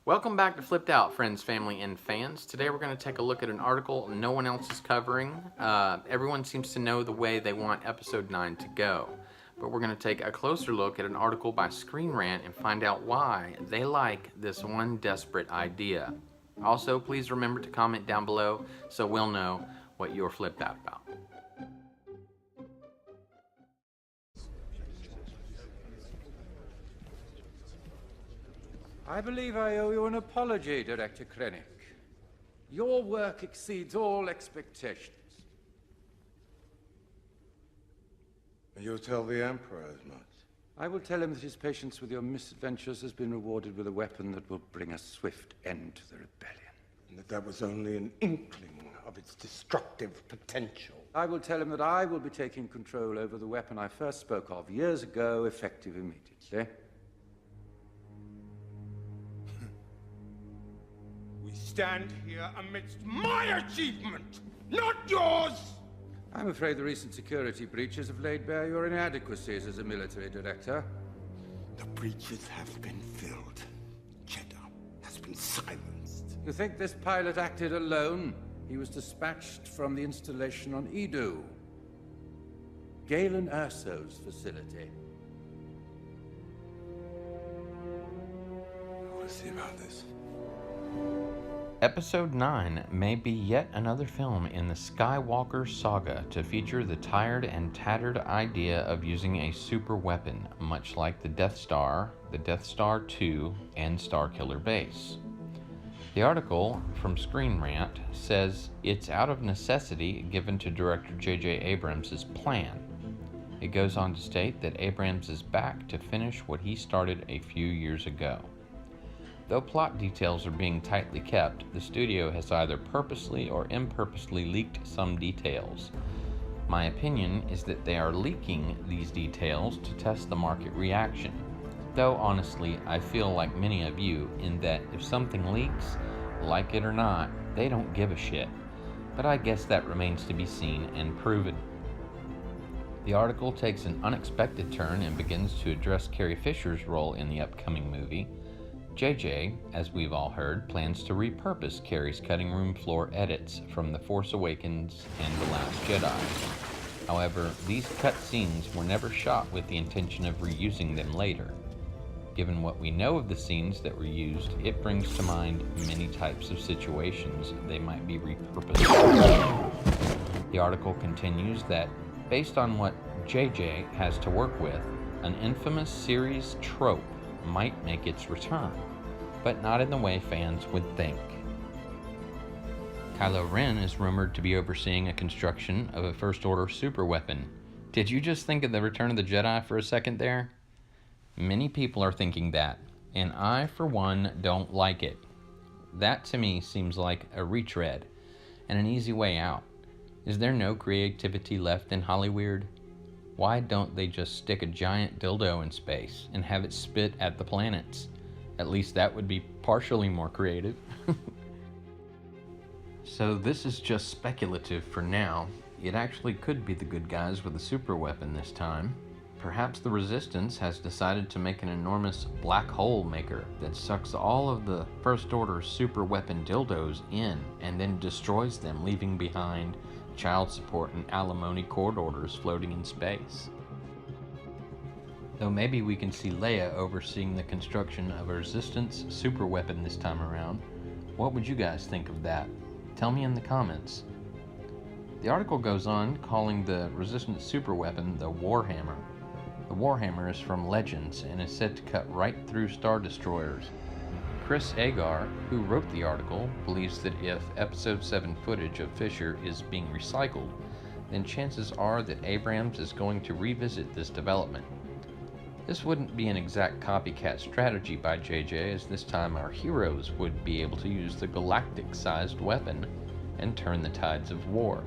Welcome back to Flipped Out, friends, family, and fans. Today we're going to take a look at an article no one else is covering. Everyone seems to know the way they want episode 9 to go. But we're going to take a closer look at an article by Screen Rant and find out why they like this one desperate idea. Also, please remember to comment down below so we'll know what you're flipped out about. I believe I owe you an apology, Director Krennic. Your work exceeds all expectations. You'll tell the Emperor as much. I will tell him that his patience with your misadventures has been rewarded with a weapon that will bring a swift end to the rebellion. And that was only an inkling of its destructive potential. I will tell him that I will be taking control over the weapon I first spoke of years ago, effective immediately. We stand here amidst my achievement, not yours! I'm afraid the recent security breaches have laid bare your inadequacies as a military director. The breaches have been filled. Jeddah has been silenced. You think this pilot acted alone? He was dispatched from the installation on Edu, Galen Erso's facility. We'll see about this. Episode 9 may be yet another film in the Skywalker saga to feature the tired and tattered idea of using a super weapon, much like the Death Star 2, and Starkiller Base. The article from Screen Rant says it's out of necessity given to director J.J. Abrams' plan. It goes on to state that Abrams is back to finish what he started a few years ago. Though plot details are being tightly kept, the studio has either purposely or impurposely leaked some details. My opinion is that they are leaking these details to test the market reaction. Though honestly, I feel like many of you in that if something leaks, like it or not, they don't give a shit. But I guess that remains to be seen and proven. The article takes an unexpected turn and begins to address Carrie Fisher's role in the upcoming movie. JJ, as we've all heard, plans to repurpose Carrie's cutting room floor edits from The Force Awakens and The Last Jedi. However, these cut scenes were never shot with the intention of reusing them later. Given what we know of the scenes that were used, it brings to mind many types of situations they might be repurposed. The article continues that, based on what JJ has to work with, an infamous series trope might make its return, but not in the way fans would think. Kylo Ren is rumored to be overseeing a construction of a First Order superweapon. Did you just think of the Return of the Jedi for a second there? Many people are thinking that, and I, for one, don't like it. That to me seems like a retread, and an easy way out. Is there no creativity left in Hollywood? Why don't they just stick a giant dildo in space and have it spit at the planets? At least that would be partially more creative. So this is just speculative for now. It actually could be the good guys with a super weapon this time. Perhaps the Resistance has decided to make an enormous black hole maker that sucks all of the First Order super weapon dildos in and then destroys them, leaving behind child support and alimony court orders floating in space. Though maybe we can see Leia overseeing the construction of a Resistance super weapon this time around. What would you guys think of that? Tell me in the comments. The article goes on calling the Resistance super weapon the Warhammer. The Warhammer is from Legends and is said to cut right through Star Destroyers. Chris Agar, who wrote the article, believes that if Episode 7 footage of Fisher is being recycled, then chances are that Abrams is going to revisit this development. This wouldn't be an exact copycat strategy by JJ, as this time our heroes would be able to use the galactic-sized weapon and turn the tides of war.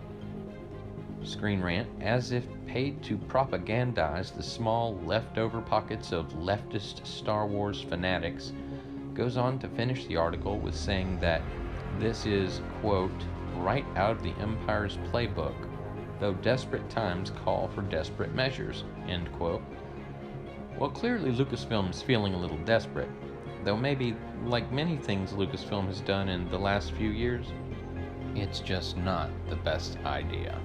Screen Rant, as if paid to propagandize the small leftover pockets of leftist Star Wars fanatics, goes on to finish the article with saying that this is, quote, right out of the Empire's playbook, though desperate times call for desperate measures, end quote. Well, clearly Lucasfilm's feeling a little desperate. though maybe, like many things Lucasfilm has done in the last few years, it's just not the best idea.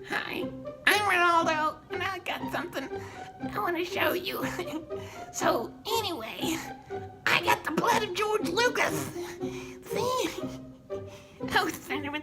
Hi, I'm Ronaldo, and I got something I want to show you. So, anyway, I got the blood of George Lucas. See? Oh, son of a...